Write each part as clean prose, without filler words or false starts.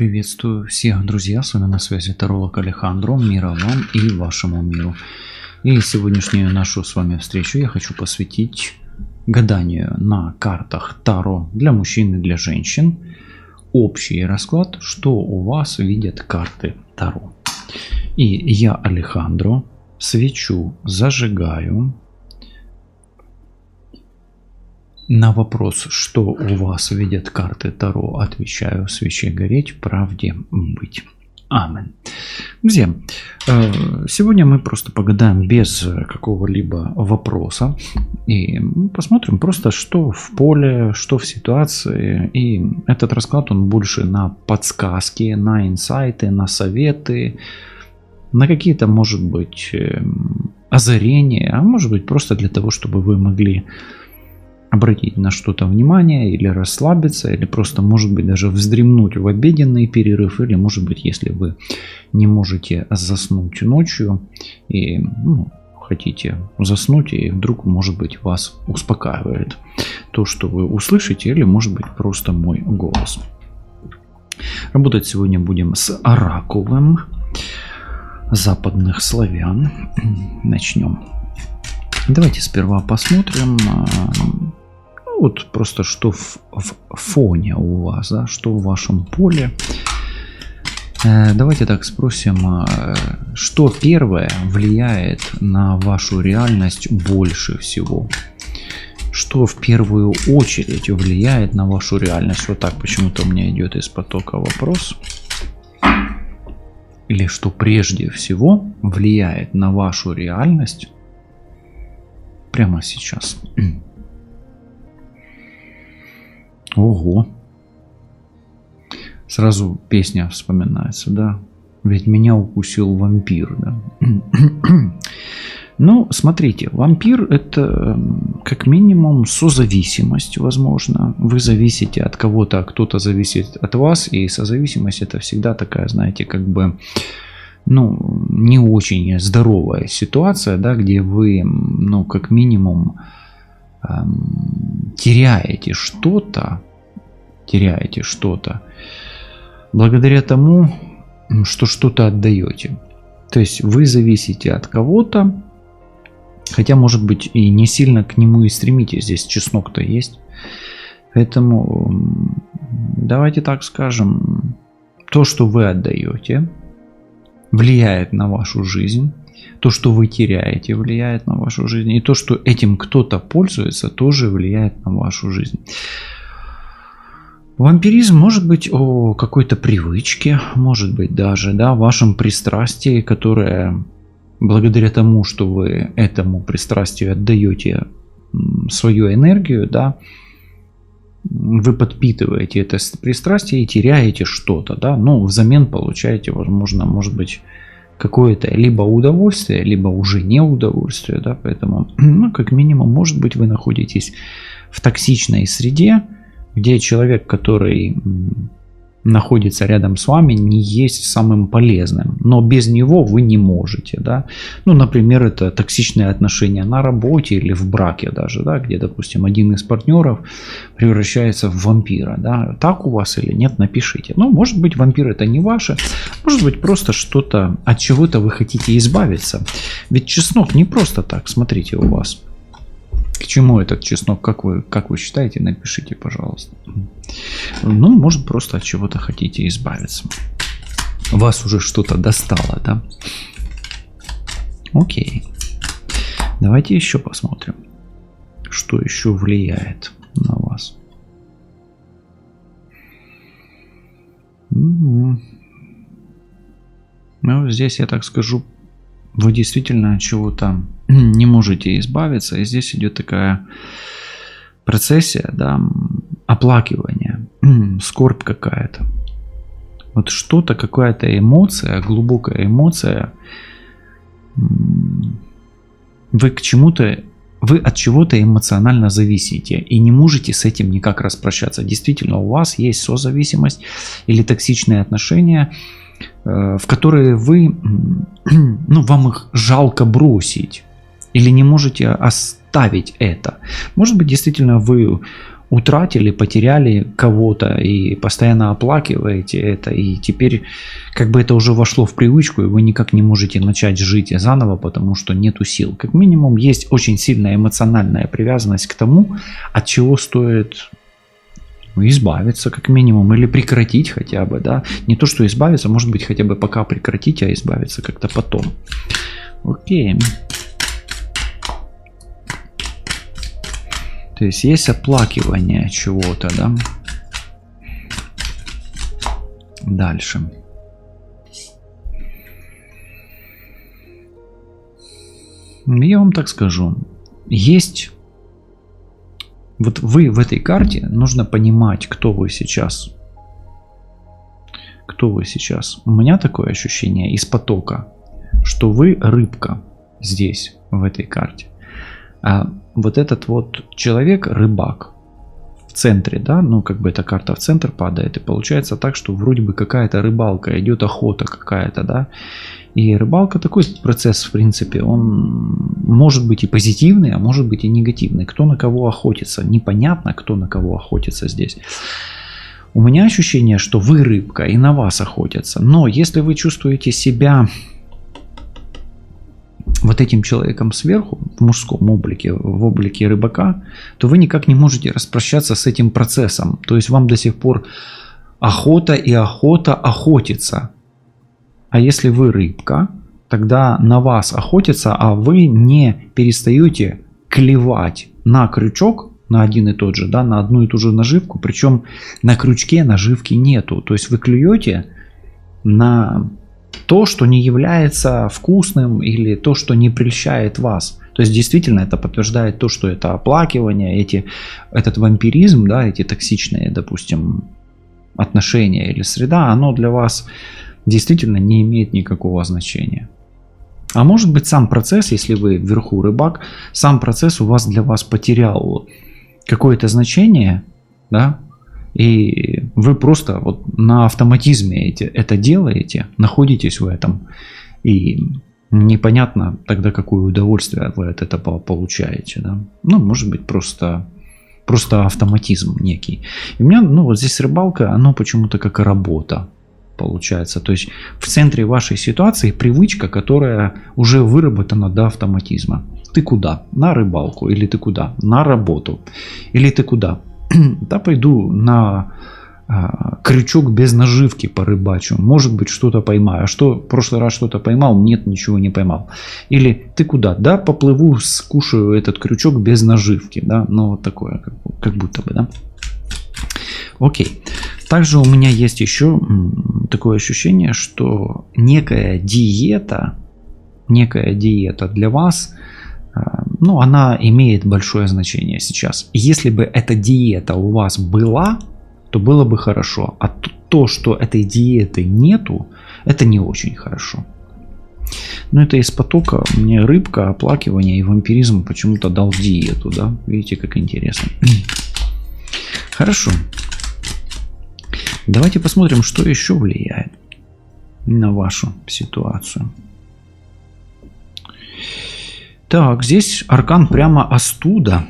Приветствую всех, друзья, с вами на связи таролог Алехандро, мира вам и вашему миру. И сегодняшнюю нашу с вами встречу я хочу посвятить гаданию на картах Таро для мужчин и для женщин. Общий расклад, что у вас видят карты Таро. И я, Алехандро, свечу зажигаю. На вопрос, что у вас видят карты Таро, отвечаю: свече гореть, правде быть. Амин. Друзья, сегодня мы просто погадаем без какого-либо вопроса и посмотрим просто, что в поле, что в ситуации. И этот расклад, он больше на подсказки, на инсайты, на советы, на какие-то, может быть, озарения, а может быть просто для того, чтобы вы могли обратить на что-то внимание, или расслабиться, или просто, может быть, даже вздремнуть в обеденный перерыв, или, может быть, если вы не можете заснуть ночью и хотите заснуть, и вдруг, может быть, вас успокаивает то, что вы услышите, или, может быть, просто мой голос. Работать сегодня будем с оракулом западных славян. Начнем. Давайте сперва посмотрим. Вот просто что в фоне у вас, да, что в вашем поле. Давайте так спросим, что первое влияет на вашу реальность больше всего? Что в первую очередь влияет на вашу реальность? Вот так почему-то у меня идет из потока вопрос. Или что прежде всего влияет на вашу реальность прямо сейчас? Ого. Сразу песня вспоминается, да? Ведь меня укусил вампир, да? Ну, смотрите, вампир — это как минимум созависимость, возможно. Вы зависите от кого-то, а кто-то зависит от вас. И созависимость — это всегда такая, знаете, как бы, не очень здоровая ситуация, да, где вы, как минимум, теряете что-то благодаря тому, что что-то отдаете. То есть вы зависите от кого-то, хотя, может быть, и не сильно к нему и стремитесь. Здесь чеснок-то есть. Поэтому давайте так скажем, то, что вы отдаете, влияет на вашу жизнь. То, что вы теряете, влияет на вашу жизнь. И то, что этим кто-то пользуется, тоже влияет на вашу жизнь. Вампиризм может быть о какой-то привычке, может быть даже, да, вашем пристрастии, которое благодаря тому, что вы этому пристрастию отдаете свою энергию, да, вы подпитываете это пристрастие и теряете что-то, да, взамен получаете, возможно, может быть, какое-то либо удовольствие, либо уже не удовольствие, да, поэтому, как минимум, может быть, вы находитесь в токсичной среде, где человек, который находится рядом с вами, не есть самым полезным, но без него вы не можете, да. Например, это токсичные отношения на работе или в браке даже, да, где, допустим, один из партнеров превращается в вампира, да. Так у вас или нет, напишите. Может быть, вампир это не ваше, может быть, просто что-то, от чего-то вы хотите избавиться. Ведь чеснок не просто так, смотрите, у вас. К чему этот чеснок, как вы считаете, напишите, пожалуйста. Может, просто от чего-то хотите избавиться. Вас уже что-то достало, да? Окей. Давайте еще посмотрим, что еще влияет на вас. Здесь я так скажу, вы действительно от чего-то не можете избавиться. И здесь идет такая процессия, да, оплакивания, скорбь какая-то. Вот что-то, какая-то эмоция, глубокая эмоция. Вы от чего-то эмоционально зависите и не можете с этим никак распрощаться. Действительно, у вас есть созависимость или токсичные отношения, в которые вам их жалко бросить или не можете оставить это. Может быть, действительно, вы утратили, потеряли кого-то и постоянно оплакиваете это, и теперь как бы это уже вошло в привычку, и вы никак не можете начать жить заново, потому что нету сил. Как минимум есть очень сильная эмоциональная привязанность к тому, от чего стоит избавиться как минимум, или прекратить хотя бы, да, не то что избавиться, может быть хотя бы пока прекратить, а избавиться как-то потом. Окей. То есть оплакивание чего-то, да. Дальше. Я вам так скажу. Есть... Вот вы в этой карте, нужно понимать, кто вы сейчас. Кто вы сейчас. У меня такое ощущение из потока, что вы рыбка здесь, в этой карте. А вот этот вот человек рыбак в центре, да, ну как бы эта карта в центр падает, и получается так, что вроде бы какая-то рыбалка, идет охота какая-то, да. И рыбалка такой процесс, в принципе, он может быть и позитивный, а может быть и негативный. Кто на кого охотится, непонятно, кто на кого охотится здесь. У меня ощущение, что вы рыбка и на вас охотятся. Но если вы чувствуете себя вот этим человеком сверху, в мужском облике, в облике рыбака, то вы никак не можете распрощаться с этим процессом. То есть вам до сих пор охота и охота охотиться. А если вы рыбка, тогда на вас охотятся, а вы не перестаете клевать на крючок, на один и тот же, да, на одну и ту же наживку, причем на крючке наживки нету. То есть вы клюете на то, что не является вкусным, или то, что не прельщает вас. То есть действительно это подтверждает то, что это оплакивание, этот вампиризм, да, эти токсичные, допустим, отношения или среда, оно для вас действительно не имеет никакого значения. А может быть сам процесс, если вы вверху рыбак, сам процесс для вас потерял какое-то значение, да, и вы просто вот на автоматизме это делаете, находитесь в этом, и непонятно тогда, какое удовольствие вы от этого получаете, да. Ну, может быть, просто автоматизм некий. И у меня, ну, вот здесь рыбалка, оно почему-то как работа получается. То есть в центре вашей ситуации привычка, которая уже выработана до автоматизма. Ты куда? На рыбалку. Или ты куда? На работу. Или ты куда? Да, пойду на крючок без наживки порыбачу. Может быть, что-то поймаю. А что, в прошлый раз что-то поймал? Нет, ничего не поймал. Или ты куда? Да, поплыву, скушаю этот крючок без наживки. Да, ну вот такое, как будто бы, да. Окей. Также у меня есть еще такое ощущение, что некая диета для вас, ну, она имеет большое значение сейчас. Если бы эта диета у вас была, то было бы хорошо. А то, что этой диеты нету, это не очень хорошо. Но это из потока. Мне рыбка, оплакивание и вампиризм почему-то дал диету, да? Видите, как интересно. Хорошо. Давайте посмотрим, что еще влияет на вашу ситуацию. Так, здесь аркан прямо остуда.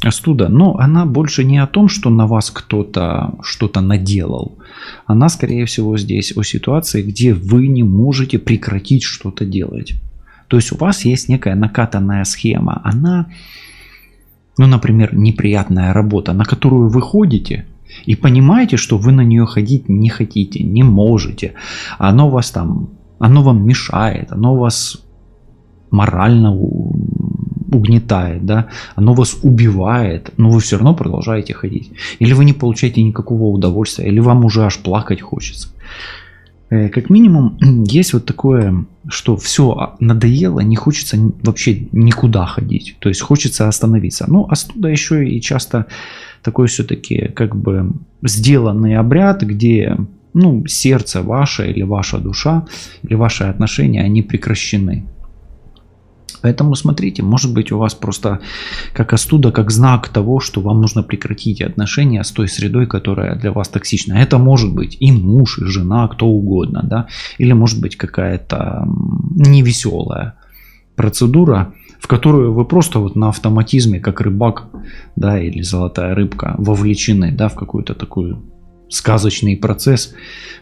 Остуда, но она больше не о том, что на вас кто-то что-то наделал. Она, скорее всего, здесь о ситуации, где вы не можете прекратить что-то делать. То есть у вас есть некая накатанная схема. Она, ну, например, неприятная работа, на которую вы ходите и понимаете, что вы на нее ходить не хотите, не можете. Оно вам мешает, оно вас морально угнетает, да, оно вас убивает, но вы все равно продолжаете ходить. Или вы не получаете никакого удовольствия, или вам уже аж плакать хочется. Как минимум, есть вот такое, что все надоело, не хочется вообще никуда ходить. То есть хочется остановиться. Ну, остуда еще и часто такой все-таки как бы сделанный обряд, где, ну, сердце ваше или ваша душа, или ваши отношения, они прекращены. Поэтому смотрите, может быть у вас просто как остуда, как знак того, что вам нужно прекратить отношения с той средой, которая для вас токсична. Это может быть и муж, и жена, кто угодно, да, или может быть какая-то невеселая процедура, в которую вы просто вот на автоматизме, как рыбак, да, или золотая рыбка, вовлечены, да, в какой-то такой сказочный процесс,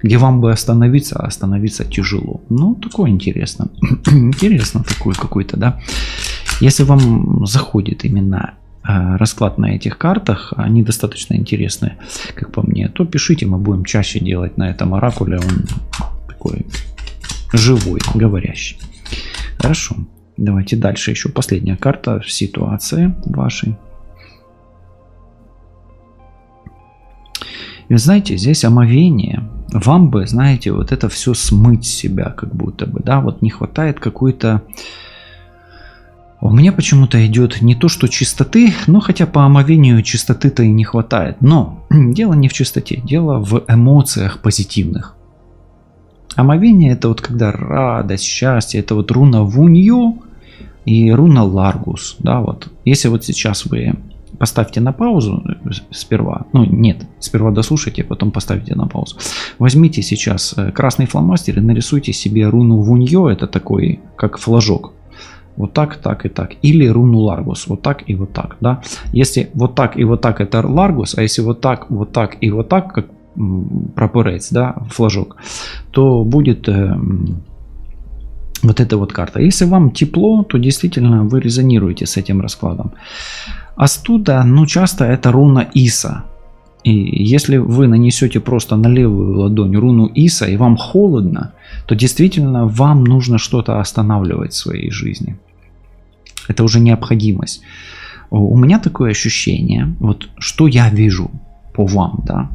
где вам бы остановиться, а остановиться тяжело. Ну, такое интересно. Интересно такой какой-то, да. Если вам заходит именно расклад на этих картах, они достаточно интересные, как по мне, то пишите, мы будем чаще делать на этом оракуле. Он такой живой, говорящий. Хорошо. Давайте дальше. Еще последняя карта в ситуации вашей. И знаете, здесь омовение. Вам бы, знаете, вот это все смыть с себя, как будто бы, да, вот не хватает какой-то... У меня почему-то идет не то, что чистоты, но хотя по омовению чистоты-то и не хватает. Но дело не в чистоте, дело в эмоциях позитивных. Омовение это вот когда радость, счастье, это вот руна Вуньё и руна Ларгус. Да, вот. Если вот сейчас вы поставьте на паузу сперва, ну нет, сперва дослушайте, потом поставьте на паузу. Возьмите сейчас красный фломастер и нарисуйте себе руну Вуньё, это такой как флажок. Вот так, так и так. Или руну Ларгус. Вот так и вот так. Да? Если вот так и вот так это Ларгус, а если вот так и вот так, как прапорець, да, флажок, то будет вот эта вот карта. Если вам тепло, то действительно вы резонируете с этим раскладом. Астуда, ну часто это руна Иса. И если вы нанесете просто на левую ладонь руну Иса и вам холодно, то действительно вам нужно что-то останавливать в своей жизни. Это уже необходимость. У меня такое ощущение, вот что я вижу по вам, да,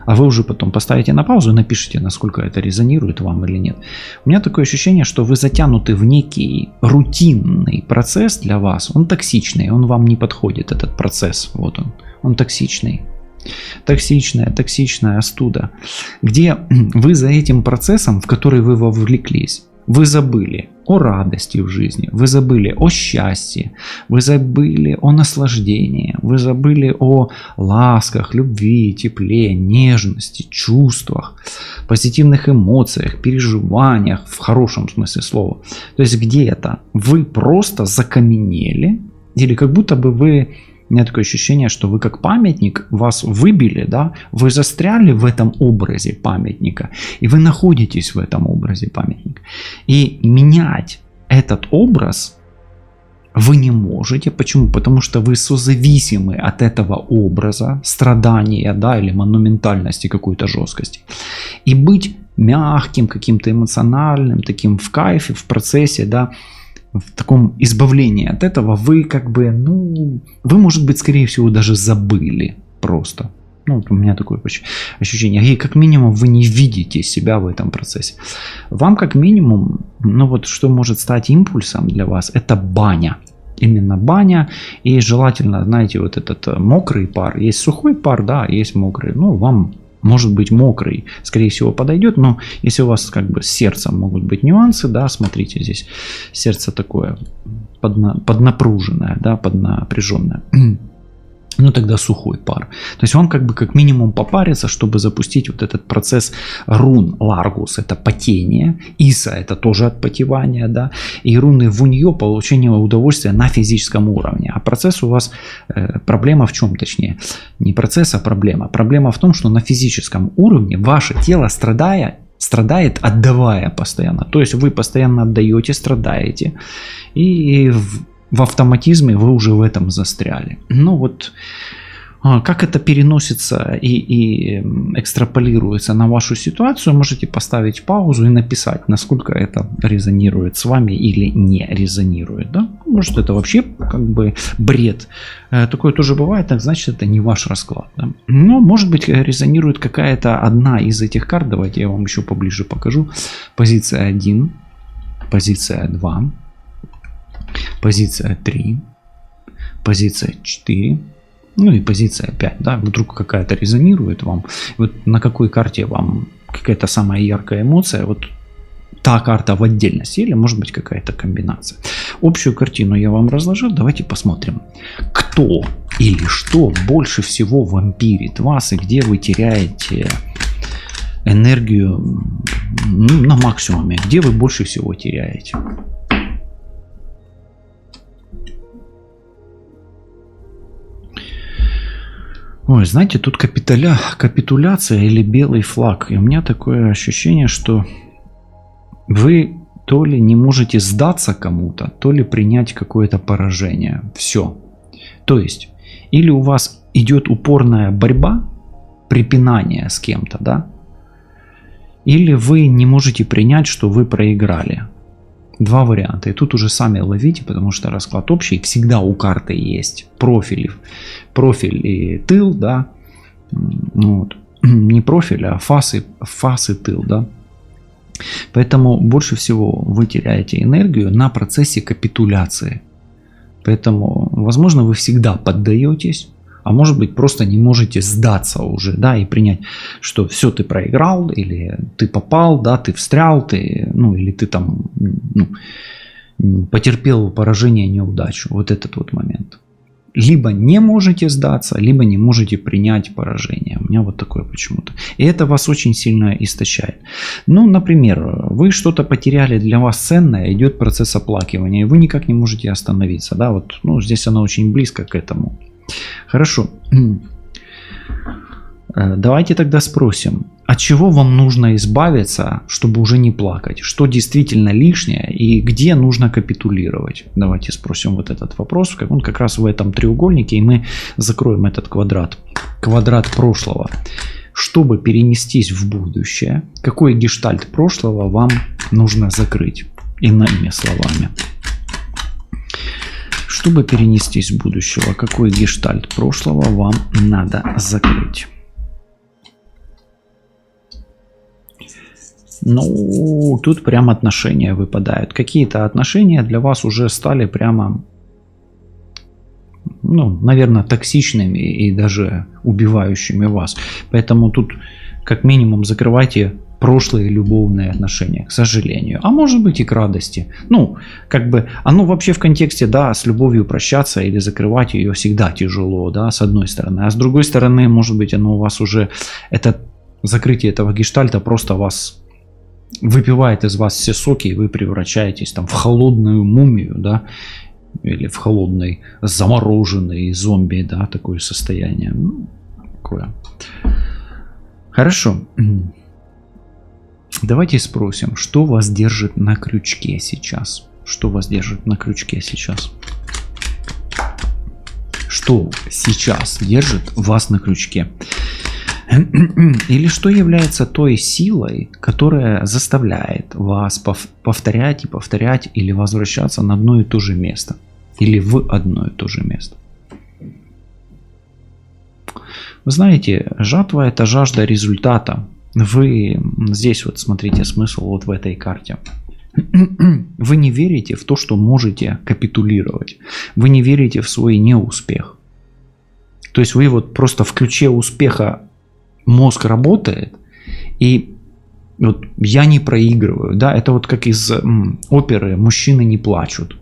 а вы уже потом поставите на паузу и напишите, насколько это резонирует вам или нет. У меня такое ощущение, что вы затянуты в некий рутинный процесс для вас. Он токсичный, он вам не подходит, этот процесс. Вот он токсичный. Токсичная астуда, где вы за этим процессом, в который вы вовлеклись, вы забыли о радости в жизни, вы забыли о счастье, вы забыли о наслаждении, вы забыли о ласках, любви, тепле, нежности, чувствах, позитивных эмоциях, переживаниях, в хорошем смысле слова. То есть где-то вы просто закаменели, или как будто бы вы... У меня такое ощущение, что вы как памятник, вас выбили, да, вы застряли в этом образе памятника, и вы находитесь в этом образе памятника. И менять этот образ вы не можете. Почему? Потому что вы созависимы от этого образа, страдания, да, или монументальности, какой-то жесткости. И быть мягким, каким-то эмоциональным, таким в кайфе, в процессе, да, в таком избавлении от этого вы как бы, ну, вы, может быть, скорее всего, даже забыли просто. Ну, вот у меня такое ощущение. И как минимум вы не видите себя в этом процессе. Вам как минимум, ну вот что может стать импульсом для вас, это баня. Именно баня. И желательно, знаете, вот этот мокрый пар. Есть сухой пар, да, есть мокрый. Ну, вам... Может быть мокрый, скорее всего подойдет, но если у вас как бы с сердцем могут быть нюансы, да, смотрите, здесь сердце такое поднапруженное, да, поднапряженное. Ну тогда сухой пар. То есть вам как бы как минимум попариться, чтобы запустить вот этот процесс рун Ларгус, это потение, Иса это тоже отпотевание, да, и руны Вуньё получение удовольствия на физическом уровне. А процесс у вас, проблема в чем точнее? Не процесс, а проблема. Проблема в том, что на физическом уровне ваше тело страдает, отдавая постоянно. То есть вы постоянно отдаете, страдаете, и в автоматизме вы уже в этом застряли. Ну вот, как это переносится и экстраполируется на вашу ситуацию, можете поставить паузу и написать, насколько это резонирует с вами или не резонирует. Да? Может, это вообще как бы бред. Такое тоже бывает, так значит, это не ваш расклад. Да? Но, может быть, резонирует какая-то одна из этих карт. Давайте я вам еще поближе покажу. Позиция 1, позиция 2. Позиция 3, позиция 4, ну и позиция 5, да, вдруг какая-то резонирует вам, вот на какой карте вам какая-то самая яркая эмоция, вот та карта в отдельности, или может быть какая-то комбинация. Общую картину я вам разложил, давайте посмотрим, кто или что больше всего вампирит вас и где вы теряете энергию, ну, на максимуме, где вы больше всего теряете. Ой, знаете, тут капитуляция или белый флаг. И у меня такое ощущение, что вы то ли не можете сдаться кому-то, то ли принять какое-то поражение. Все. То есть, или у вас идет упорная борьба, препинание с кем-то, да? Или вы не можете принять, что вы проиграли. Два варианта. И тут уже сами ловите, потому что расклад общий. Всегда у карты есть профиль и тыл, да. Вот. Не профиль, а фас и тыл, да. Поэтому больше всего вы теряете энергию на процессе капитуляции. Поэтому, возможно, вы всегда поддаетесь, а может быть, просто не можете сдаться уже, да, и принять, что все, ты проиграл, или ты попал, да, ты встрял, или ты там, потерпел поражение, неудачу. Вот этот вот момент. Либо не можете сдаться, либо не можете принять поражение. У меня вот такое почему-то. И это вас очень сильно истощает. Ну, например, вы что-то потеряли, для вас ценное, идет процесс оплакивания, и вы никак не можете остановиться, да, вот, здесь оно очень близко к этому. Хорошо. Давайте тогда спросим, от чего вам нужно избавиться, чтобы уже не плакать? Что действительно лишнее и где нужно капитулировать? Давайте спросим вот этот вопрос. Он как раз в этом треугольнике, и мы закроем этот квадрат. Квадрат прошлого. Чтобы перенестись в будущее, какой гештальт прошлого вам нужно закрыть? Иными словами. Чтобы перенестись в будущее, какой гештальт прошлого вам надо закрыть? Ну, тут прям отношения выпадают. Какие-то отношения для вас уже стали прямо, наверное, токсичными и даже убивающими вас. Поэтому тут как минимум закрывайте прошлые любовные отношения, к сожалению. А может быть и к радости. Оно вообще в контексте, да, с любовью прощаться или закрывать ее всегда тяжело, да, с одной стороны. А с другой стороны, может быть, оно у вас уже, это закрытие этого гештальта просто вас выпивает из вас все соки, и вы превращаетесь там в холодную мумию, да, или в холодный замороженный зомби, да, такое состояние. Такое. Хорошо. Давайте спросим, что вас держит на крючке сейчас? Что вас держит на крючке сейчас? Что сейчас держит вас на крючке? Или что является той силой, которая заставляет вас повторять и повторять или возвращаться на одно и то же место? Или в одно и то же место? Вы знаете, жатва — это жажда результата. Вы здесь вот смотрите смысл вот в этой карте. Вы не верите в то, что можете капитулировать. Вы не верите в свой неуспех. То есть вы вот просто в ключе успеха мозг работает, и вот я не проигрываю, да, это вот как из оперы «Мужчины не плачут».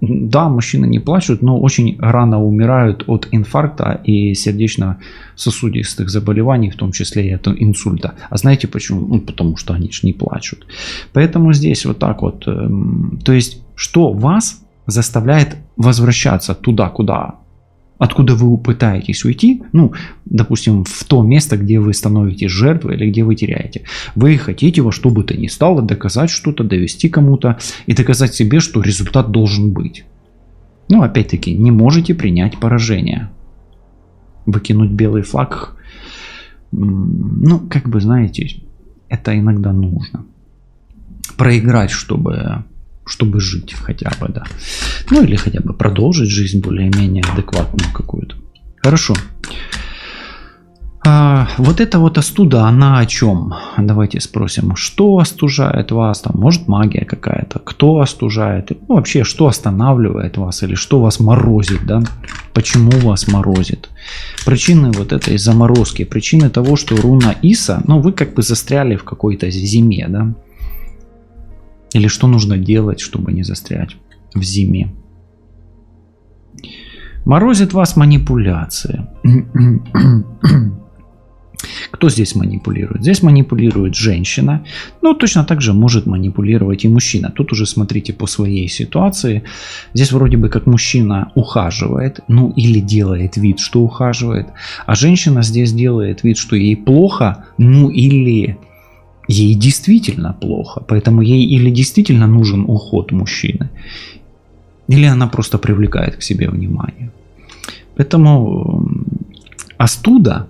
Да, мужчины не плачут, но очень рано умирают от инфаркта и сердечно-сосудистых заболеваний, в том числе и от инсульта. А знаете почему? Потому что они же не плачут. Поэтому здесь вот так вот, то есть что вас заставляет возвращаться туда, откуда вы пытаетесь уйти, допустим, в то место, где вы становитесь жертвой или где вы теряете. Вы хотите во что бы то ни стало доказать что-то, довести кому-то и доказать себе, что результат должен быть. Опять-таки, не можете принять поражение. Выкинуть белый флаг, знаете, это иногда нужно. Проиграть, чтобы жить хотя бы, да. Или хотя бы продолжить жизнь более-менее адекватную какую-то. Хорошо. Вот эта вот остуда, она о чем? Давайте спросим, что остужает вас? Там, может, магия какая-то? Кто остужает? Вообще, что останавливает вас? Или что вас морозит, да? Почему вас морозит? Причины вот этой заморозки, причины того, что руна Иса, вы как бы застряли в какой-то зиме, да? Или что нужно делать, чтобы не застрять в зиме? Морозит вас манипуляции. Кто здесь манипулирует? Здесь манипулирует женщина, но точно так же может манипулировать и мужчина. Тут уже смотрите по своей ситуации. Здесь вроде бы как мужчина ухаживает, ну или делает вид, что ухаживает, а женщина здесь делает вид, что ей плохо, ну или ей действительно плохо, поэтому ей или действительно нужен уход мужчины, или она просто привлекает к себе внимание. Поэтому остуда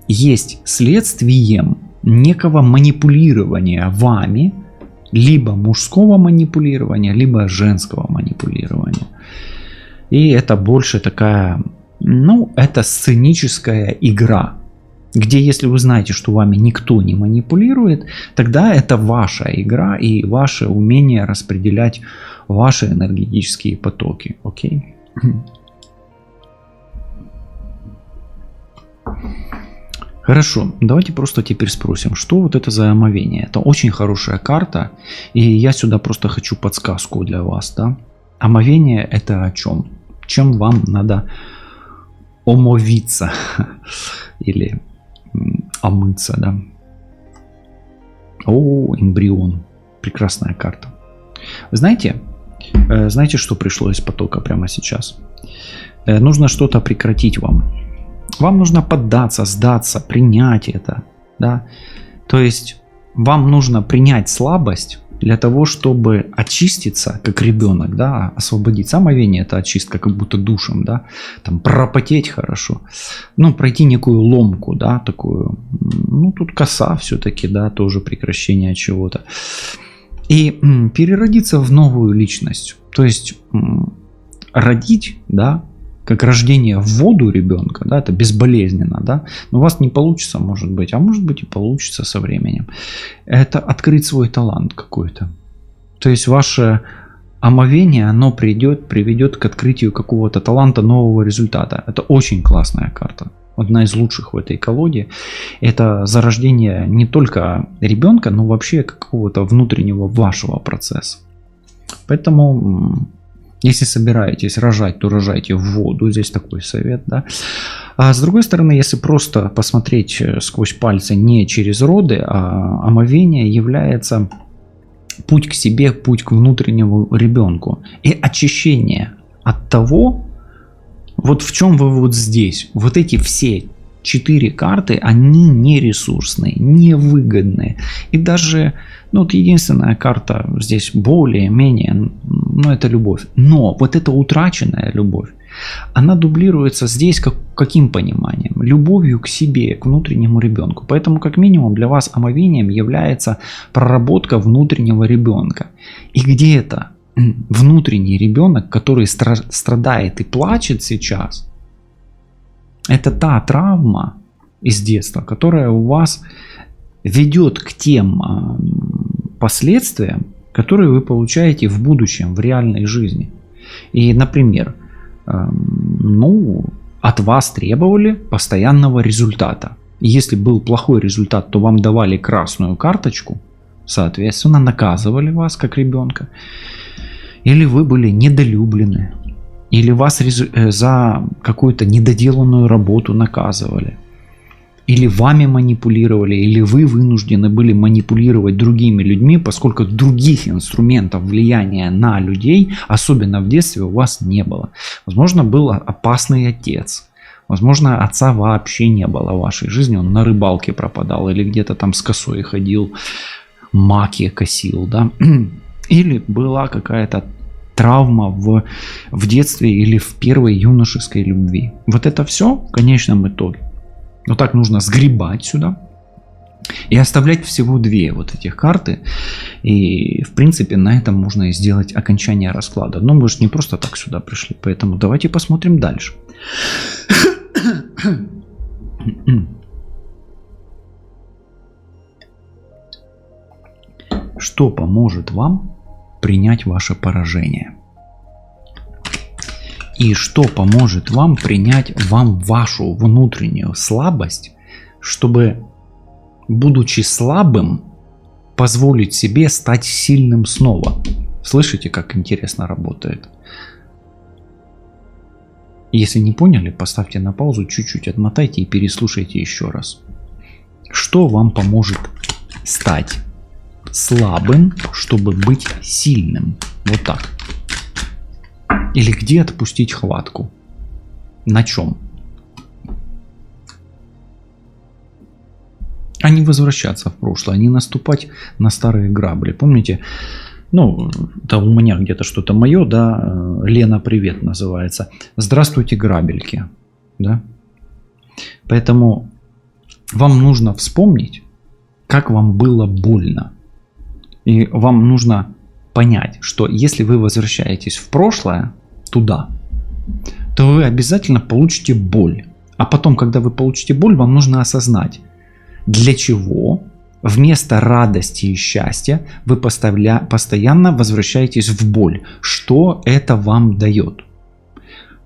есть следствием некого манипулирования вами, либо мужского манипулирования, либо женского манипулирования. И это больше такая, ну, это сценическая игра, где если вы знаете, что вами никто не манипулирует, тогда это ваша игра и ваше умение распределять ваши энергетические потоки. Окей? Хорошо, давайте просто теперь спросим, что вот это за омовение. Это очень хорошая карта, и я сюда просто хочу подсказку для вас. Да? Омовение это о чем? Чем вам надо омовиться или омыться, да? О, эмбрион. Прекрасная карта. Знаете, что пришло из потока прямо сейчас? Нужно что-то прекратить вам. Вам нужно поддаться, сдаться, принять это. Да? То есть вам нужно принять слабость для того, чтобы очиститься, как ребенок, да, освободить. Омовение это очистка, как будто душем, да, там пропотеть хорошо, ну, пройти некую ломку, да, такую, ну, тут коса все-таки, да, тоже прекращение чего-то. И переродиться в новую личность, то есть родить, да, как рождение в воду ребенка, да, это безболезненно, да, но у вас не получится, может быть, а может быть и получится со временем. Это открыть свой талант какой-то. То есть ваше омовение, оно приведет к открытию какого-то таланта, нового результата. Это очень классная карта. Одна из лучших в этой колоде. Это зарождение не только ребенка, но вообще какого-то внутреннего вашего процесса. Поэтому если собираетесь рожать, то рожайте в воду. Здесь такой совет, да. А с другой стороны, если просто посмотреть сквозь пальцы не через роды, а омовение является путь к себе, путь к внутреннему ребенку. И очищение от того, вот в чем вы вот здесь. Вот эти все 4 карты, они не ресурсные, не выгодные. И даже, ну вот единственная карта здесь более-менее, ну это любовь. Но вот эта утраченная любовь, она дублируется здесь каким пониманием? Любовью к себе, к внутреннему ребенку. Поэтому как минимум для вас омовением является проработка внутреннего ребенка. И где это внутренний ребенок, который страдает и плачет сейчас, это та травма из детства, которая у вас ведет к тем последствиям, которые вы получаете в будущем, в реальной жизни. И, например, от вас требовали постоянного результата. И если был плохой результат, то вам давали красную карточку, соответственно, наказывали вас как ребенка. Или вы были недолюблены, или вас за какую-то недоделанную работу наказывали, или вами манипулировали, или вы вынуждены были манипулировать другими людьми, поскольку других инструментов влияния на людей, особенно в детстве, у вас не было. Возможно, был опасный отец. Возможно, отца вообще не было в вашей жизни, он на рыбалке пропадал, или где-то там с косой ходил, маки косил, да? Или была какая-то травма в детстве или в первой юношеской любви. Вот это все в конечном итоге. Но так нужно сгребать сюда и оставлять всего 2 вот этих карты. И в принципе на этом можно и сделать окончание расклада. Но мы же не просто так сюда пришли. Поэтому давайте посмотрим дальше. Что поможет вам принять ваше поражение? И что поможет вам принять вашу внутреннюю слабость, чтобы, будучи слабым, позволить себе стать сильным снова? Слышите, как интересно работает? Если не поняли, поставьте на паузу, чуть-чуть отмотайте и переслушайте еще раз. Что вам поможет стать слабым, чтобы быть сильным? Вот так. Или где отпустить хватку? На чем? А не возвращаться в прошлое, а не наступать на старые грабли. Помните, ну, это у меня где-то что-то мое, да, Лена, привет, называется. Здравствуйте, грабельки. Да? Поэтому вам нужно вспомнить, как вам было больно. И вам нужно понять, что если вы возвращаетесь в прошлое, туда, то вы обязательно получите боль. А потом, когда вы получите боль, вам нужно осознать, для чего вместо радости и счастья вы постоянно возвращаетесь в боль. Что это вам дает?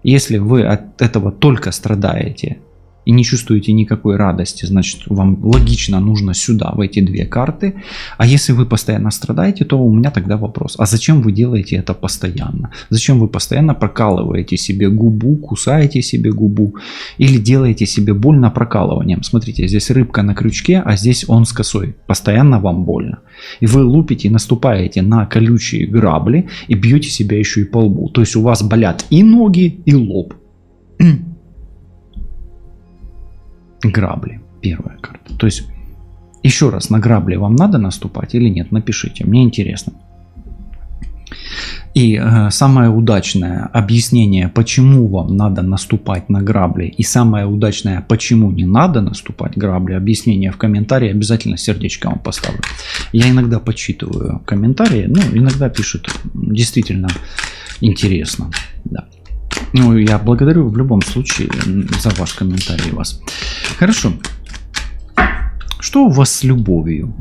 Если вы от этого только страдаете и не чувствуете никакой радости, значит, вам логично нужно сюда, в эти две карты. А если вы постоянно страдаете, то у меня тогда вопрос. А зачем вы делаете это постоянно? Зачем вы постоянно прокалываете себе губу, кусаете себе губу или делаете себе больно прокалыванием? Смотрите, здесь рыбка на крючке, а здесь он с косой. Постоянно вам больно. И вы лупите, наступаете на колючие грабли и бьете себя еще и по лбу. То есть у вас болят и ноги, и лоб. Грабли. Первая карта. То есть, еще раз, на грабли вам надо наступать или нет? Напишите, мне интересно. И самое удачное объяснение, почему вам надо наступать на грабли, и самое удачное, почему не надо наступать грабли, объяснение в комментарии, обязательно сердечко вам поставлю. Я иногда почитываю комментарии, ну, иногда пишут действительно интересно. Да. Ну, я благодарю в любом случае за ваш комментарий вас. Хорошо. Что у вас с любовью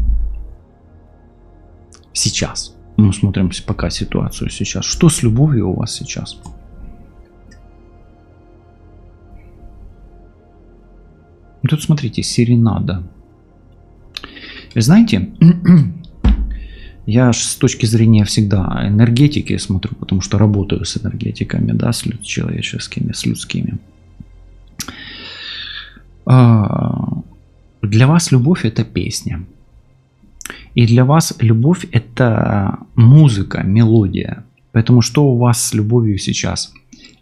сейчас? Мы смотрим пока ситуацию сейчас. Что с любовью у вас сейчас? Тут смотрите, серенада. Вы знаете, я с точки зрения всегда энергетики смотрю, потому что работаю с энергетиками, да, с человеческими, с людскими. Для вас любовь — это песня. И для вас любовь — это музыка, мелодия. Поэтому что у вас с любовью сейчас?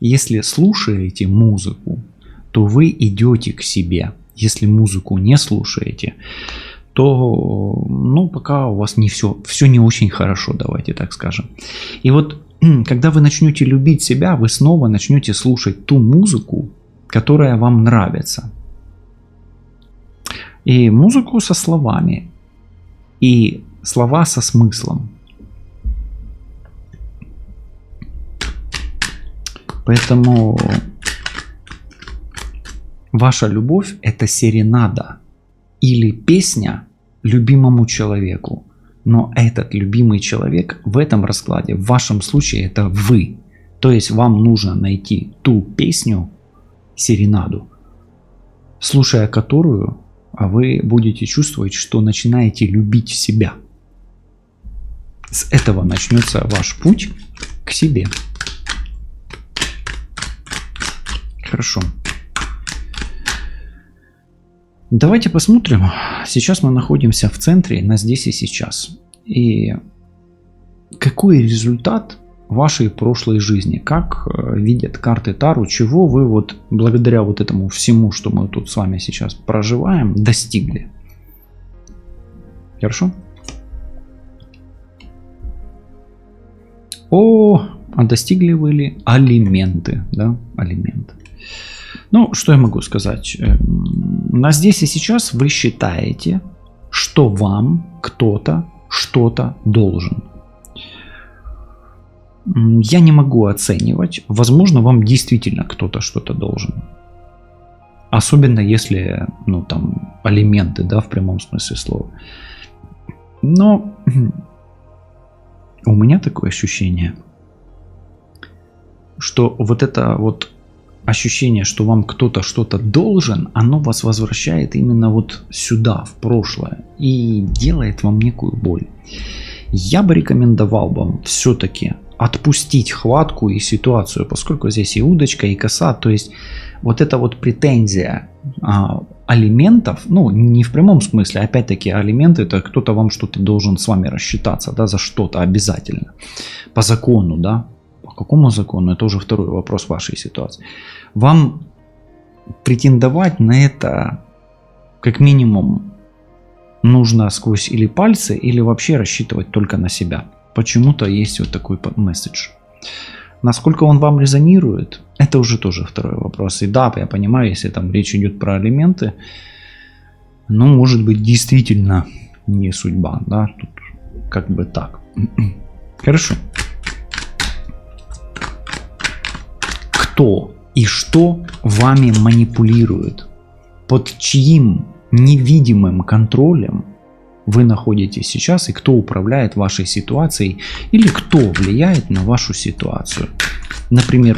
Если слушаете музыку, то вы идете к себе. Если музыку не слушаете, то, ну, пока у вас не все не очень хорошо, давайте так скажем. И вот, когда вы начнете любить себя, вы снова начнете слушать ту музыку, которая вам нравится. И музыку со словами, и слова со смыслом. Поэтому ваша любовь — это серенада или песня любимому человеку. Но этот любимый человек в этом раскладе, в вашем случае, это вы. То есть вам нужно найти ту песню, серенаду, слушая которую вы будете чувствовать, что начинаете любить себя. С этого начнется ваш путь к себе. Хорошо. Давайте посмотрим. Сейчас мы находимся в центре, на здесь и сейчас. И какой результат вашей прошлой жизни? Как видят карты Тару? Чего вы вот благодаря вот этому всему, что мы тут с вами сейчас проживаем, достигли? Хорошо? А достигли вы ли алименты? Да, алименты. Ну, что я могу сказать? На здесь и сейчас вы считаете, что вам кто-то что-то должен. Я не могу оценивать. Возможно, вам действительно кто-то что-то должен. Особенно если, ну, там, алименты, да, в прямом смысле слова. Но у меня такое ощущение, что вот это вот ощущение, что вам кто-то что-то должен, оно вас возвращает именно вот сюда, в прошлое, и делает вам некую боль. Я бы рекомендовал вам все-таки отпустить хватку и ситуацию, поскольку здесь и удочка, и коса, то есть вот эта вот претензия алиментов, ну, не в прямом смысле, опять-таки, алименты — это кто-то вам что-то должен с вами рассчитаться, да, за что-то обязательно. По закону, да. По какому закону? Это уже второй вопрос вашей ситуации. Вам претендовать на это, как минимум, нужно сквозь или пальцы, или вообще рассчитывать только на себя. Почему-то есть вот такой месседж. Насколько он вам резонирует, это уже тоже второй вопрос. И да, я понимаю, если там речь идет про алименты, ну, может быть, действительно не судьба, да, тут как бы так. Хорошо. Кто и что вами манипулирует? Под чьим невидимым контролем вы находитесь сейчас и кто управляет вашей ситуацией или кто влияет на вашу ситуацию? Например,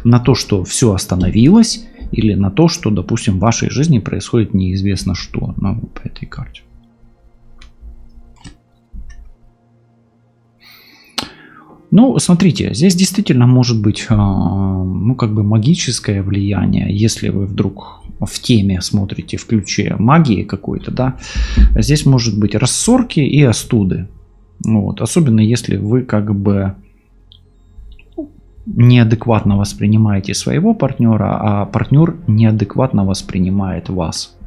на то, что все остановилось, или на то, что, допустим, в вашей жизни происходит неизвестно что, ну, по этой карте. Ну, смотрите, здесь действительно может быть, ну, как бы магическое влияние, если вы вдруг в теме смотрите в ключе магии какой-то, да. Здесь может быть рассорки и остуды. Вот. Особенно если вы как бы неадекватно воспринимаете своего партнера, а партнер неадекватно воспринимает вас.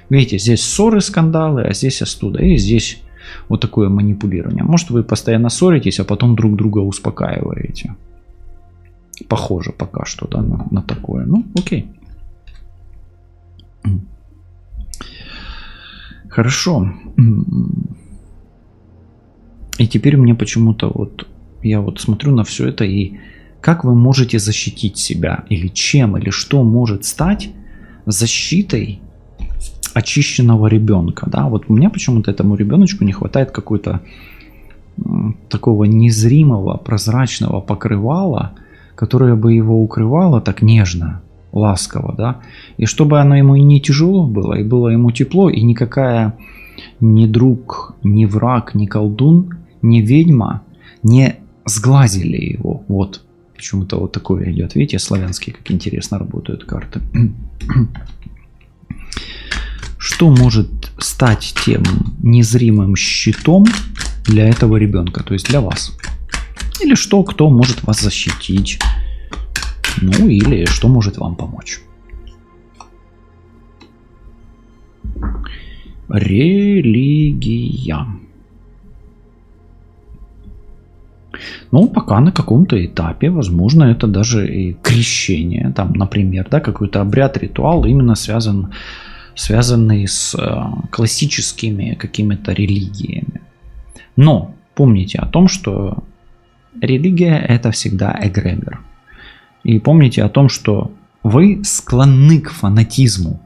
Видите, здесь ссоры, скандалы, а здесь остуда. И здесь вот такое манипулирование. Может, вы постоянно ссоритесь, а потом друг друга успокаиваете. Похоже пока что, да, на такое. Ну, окей. Хорошо. И теперь мне почему-то вот я вот смотрю на все это, и как вы можете защитить себя, или чем, или что может стать защитой очищенного ребенка, да? Вот у меня почему-то этому ребеночку не хватает какой-то такого незримого прозрачного покрывала, которое бы его укрывало так нежно, ласково, да, и чтобы оно ему и не тяжело было, и было ему тепло, и никакая ни друг, ни враг, ни колдун, ни ведьма не сглазили его. Вот почему-то вот такое идет. Видите, славянские, как интересно работают карты. Что может стать тем незримым щитом для этого ребенка, то есть для вас? Или что, кто может вас защитить? Ну или что может вам помочь? Религия. Ну, пока на каком-то этапе, возможно, это даже и крещение, там, например, да, какой-то обряд, ритуал, именно связанный с классическими какими-то религиями. Но помните о том, что религия — это всегда эгрегор. И помните о том, что вы склонны к фанатизму.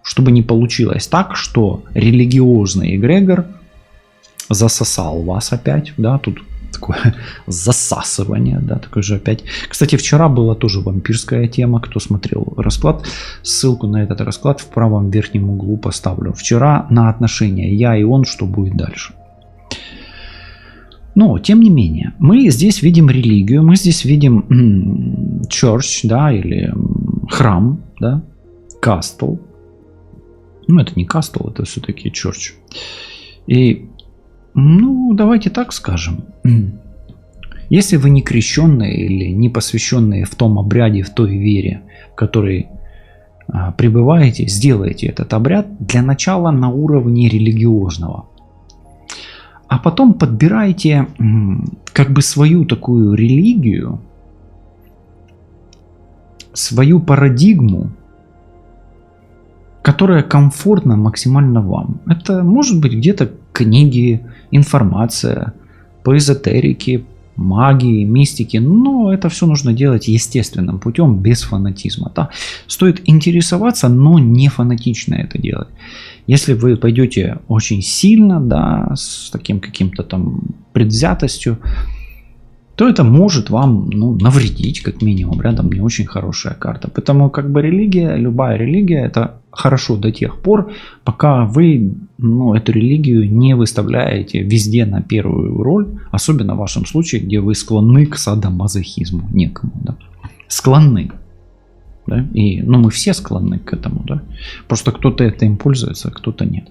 Чтобы не получилось так, что религиозный эгрегор засосал вас опять, да, тут такое засасывание, да, такое же опять. Кстати, вчера была тоже вампирская тема, кто смотрел расклад, ссылку на этот расклад в правом верхнем углу поставлю. Вчера на отношения я и он, что будет дальше. Но, тем не менее, мы здесь видим религию, мы здесь видим church, да, или храм, да, castle. Ну, это не castle, это все-таки church. И, ну, давайте так скажем. Если вы не крещенные или не посвященные в том обряде, в той вере, в которой пребываете, сделайте этот обряд для начала на уровне религиозного. А потом подбирайте как бы свою такую религию, свою парадигму, которая комфортна максимально вам. Это может быть где-то книги, информация по эзотерике, магии, мистике, но это все нужно делать естественным путем, без фанатизма. Да? Стоит интересоваться, но не фанатично это делать. Если вы пойдете очень сильно, да, с таким каким-то там предвзятостью, то это может вам, ну, навредить, как минимум. Рядом не очень хорошая карта. Поэтому как бы религия, любая религия, это хорошо до тех пор, пока вы, ну, эту религию не выставляете везде на первую роль, особенно в вашем случае, где вы склонны к садомазохизму некому. Да? Склонны. Да? И, ну, мы все склонны к этому, да? Просто кто-то этим пользуется, а кто-то нет.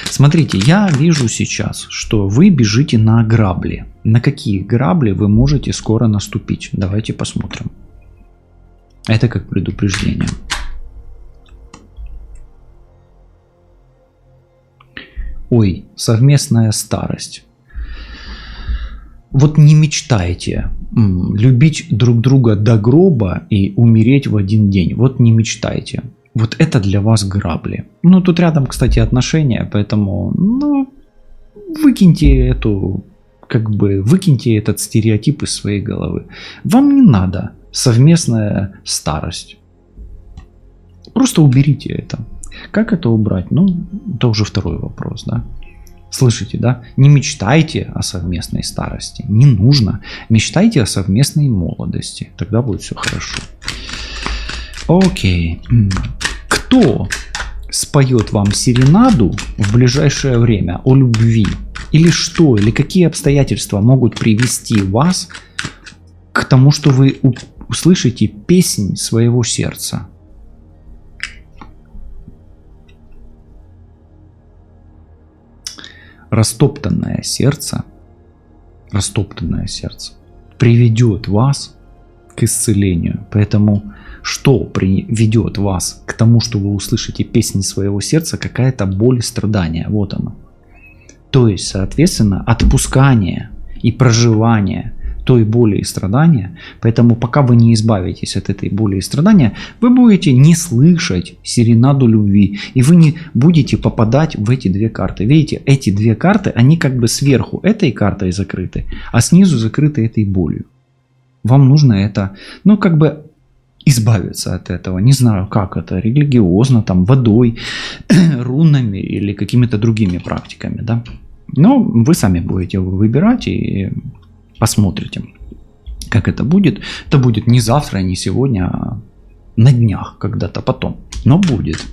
Смотрите, я вижу сейчас, что вы бежите на грабли. На какие грабли вы можете скоро наступить? Давайте посмотрим. Это как предупреждение. Ой, совместная старость. Вот не мечтайте любить друг друга до гроба и умереть в один день. Вот не мечтайте. Вот это для вас грабли. Ну, тут рядом, кстати, отношения, поэтому, ну, выкиньте выкиньте этот стереотип из своей головы. Вам не надо совместная старость. Просто уберите это. Как это убрать? Ну, это уже второй вопрос, да. Слышите, да? Не мечтайте о совместной старости. Не нужно. Мечтайте о совместной молодости. Тогда будет все хорошо. Окей. Кто споет вам серенаду в ближайшее время о любви? Или что? Или какие обстоятельства могут привести вас к тому, что вы услышите песнь своего сердца? Растоптанное сердце приведет вас к исцелению. Поэтому что приведет вас к тому, что вы услышите песнь своего сердца? Какая-то боль и страдания. Вот оно. То есть, соответственно, отпускание и проживание той боли и страдания. Поэтому пока вы не избавитесь от этой боли и страдания, вы будете не слышать серенаду любви. И вы не будете попадать в эти две карты. Видите, эти две карты, они как бы сверху этой картой закрыты, а снизу закрыты этой болью. Вам нужно это, ну, как бы избавиться от этого. Не знаю, как это, религиозно, там, водой, рунами или какими-то другими практиками, да. Но вы сами будете выбирать и посмотрите, как это будет. Это будет не завтра, не сегодня, а на днях, когда-то потом. Но будет.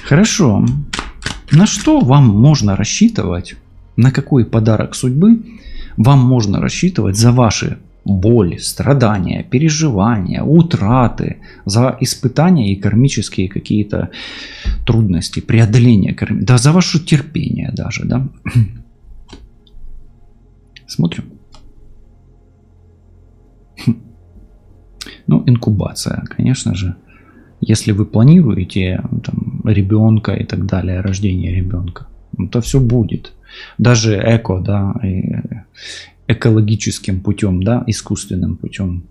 Хорошо. На что вам можно рассчитывать? На какой подарок судьбы вам можно рассчитывать за ваши боли, страдания, переживания, утраты, за испытания и кармические какие-то трудности, преодоление, да за ваше терпение даже, да? Смотрим. Ну, инкубация, конечно же. Если вы планируете там, ребенка и так далее, рождение ребенка, то все будет. Даже экологическим путем, да, искусственным путем.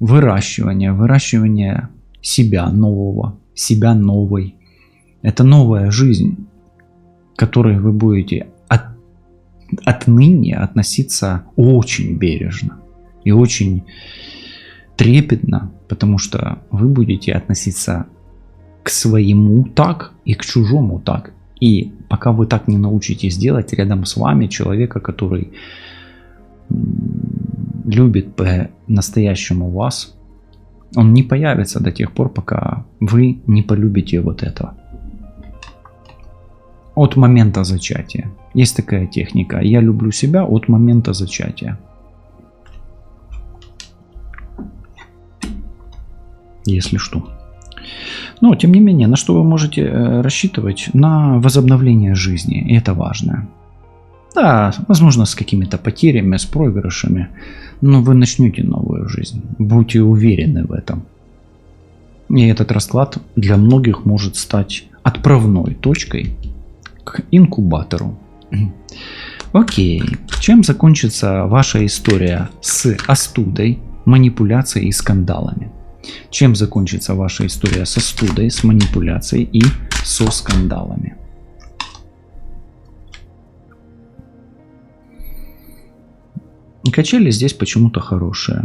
Выращивание себя нового, себя новой. Это новая жизнь, к которой вы будете отныне относиться очень бережно и очень трепетно, потому что вы будете относиться к своему так и к чужому так. И пока вы так не научитесь делать, рядом с вами человека, который любит по-настоящему вас, он не появится до тех пор, пока вы не полюбите вот это. От момента зачатия. Есть такая техника. Я люблю себя от момента зачатия. Если что. Но, тем не менее, на что вы можете рассчитывать? На возобновление жизни. И это важно. Да, возможно, с какими-то потерями, с проигрышами. Но вы начнете новую жизнь. Будьте уверены в этом. И этот расклад для многих может стать отправной точкой к инкубатору. Окей. Чем закончится ваша история с остудой, манипуляцией и скандалами? Чем закончится ваша история с остудой, с манипуляцией и со скандалами? Качели здесь почему-то хорошие.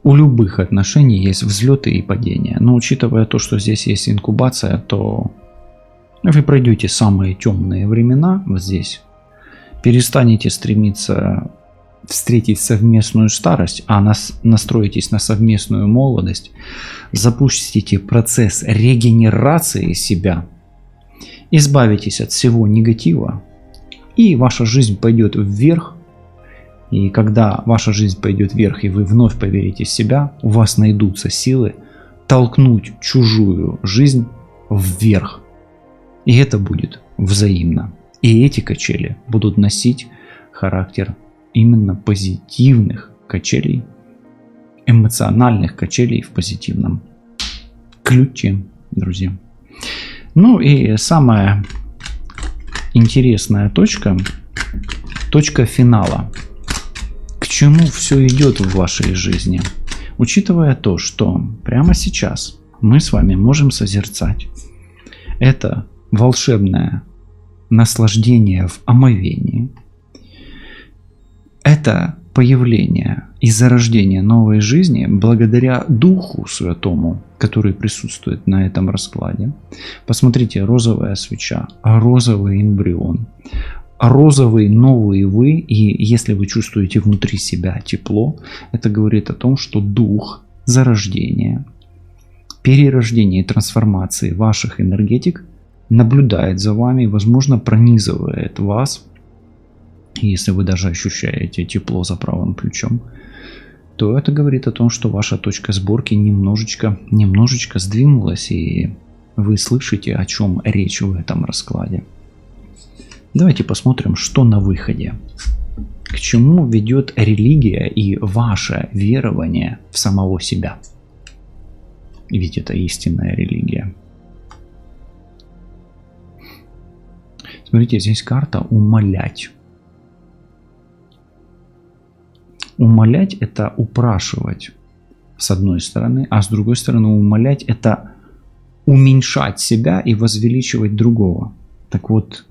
У любых отношений есть взлеты и падения. Но учитывая то, что здесь есть инкубация, то вы пройдете самые темные времена вот здесь. Перестанете стремиться встретить совместную старость, а настроитесь на совместную молодость. Запустите процесс регенерации себя. Избавитесь от всего негатива. И ваша жизнь пойдет вверх. И когда ваша жизнь пойдет вверх, и вы вновь поверите в себя, у вас найдутся силы толкнуть чужую жизнь вверх. И это будет взаимно. И эти качели будут носить характер именно позитивных качелей, эмоциональных качелей в позитивном ключе, друзья. Ну и самая интересная точка финала. К чему все идет в вашей жизни? Учитывая то, что прямо сейчас мы с вами можем созерцать это волшебное наслаждение в омовении, это появление и зарождение новой жизни благодаря Духу Святому, который присутствует на этом раскладе. Посмотрите, розовая свеча, розовый эмбрион, розовый новый вы, и если вы чувствуете внутри себя тепло, это говорит о том, что дух зарождения, перерождения и трансформации ваших энергетик наблюдает за вами и, возможно, пронизывает вас. Если вы даже ощущаете тепло за правым плечом, то это говорит о том, что ваша точка сборки немножечко сдвинулась, и вы слышите, о чем речь в этом раскладе. Давайте посмотрим, что на выходе. К чему ведет религия и ваше верование в самого себя. Ведь это истинная религия. Смотрите, здесь карта «умолять». Умолять – это упрашивать, с одной стороны, а с другой стороны умолять – это уменьшать себя и возвеличивать другого. Так вот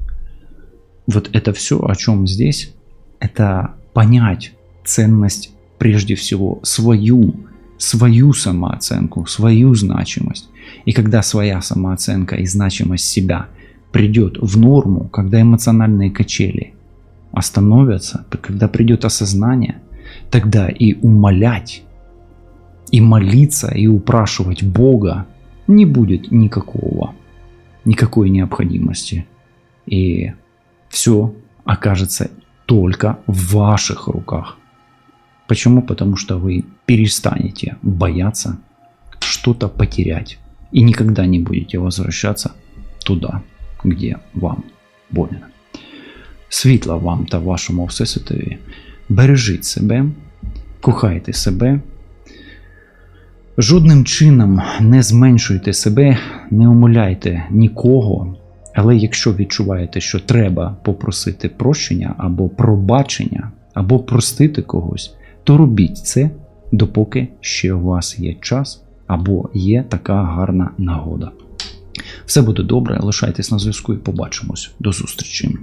это все, о чем здесь, это понять ценность, прежде всего, свою самооценку, свою значимость. И когда своя самооценка и значимость себя придет в норму, когда эмоциональные качели остановятся, когда придет осознание, тогда и умолять, и молиться, и упрашивать Бога не будет никакой необходимости. И все окажется только в ваших руках. Почему? Потому что вы перестанете бояться что-то потерять и никогда не будете возвращаться туда, где вам больно. Світла вам та вашому всесвітові. Бережіть себе, кохайте себе, жодним чином не зменшуйте себе, не умоляйте нікого, але якщо відчуваєте, що треба попросити прощення або пробачення, або простити когось, то робіть це, допоки ще у вас є час або є така гарна нагода. Все буде добре, лишайтесь на зв'язку і побачимось. До зустрічі.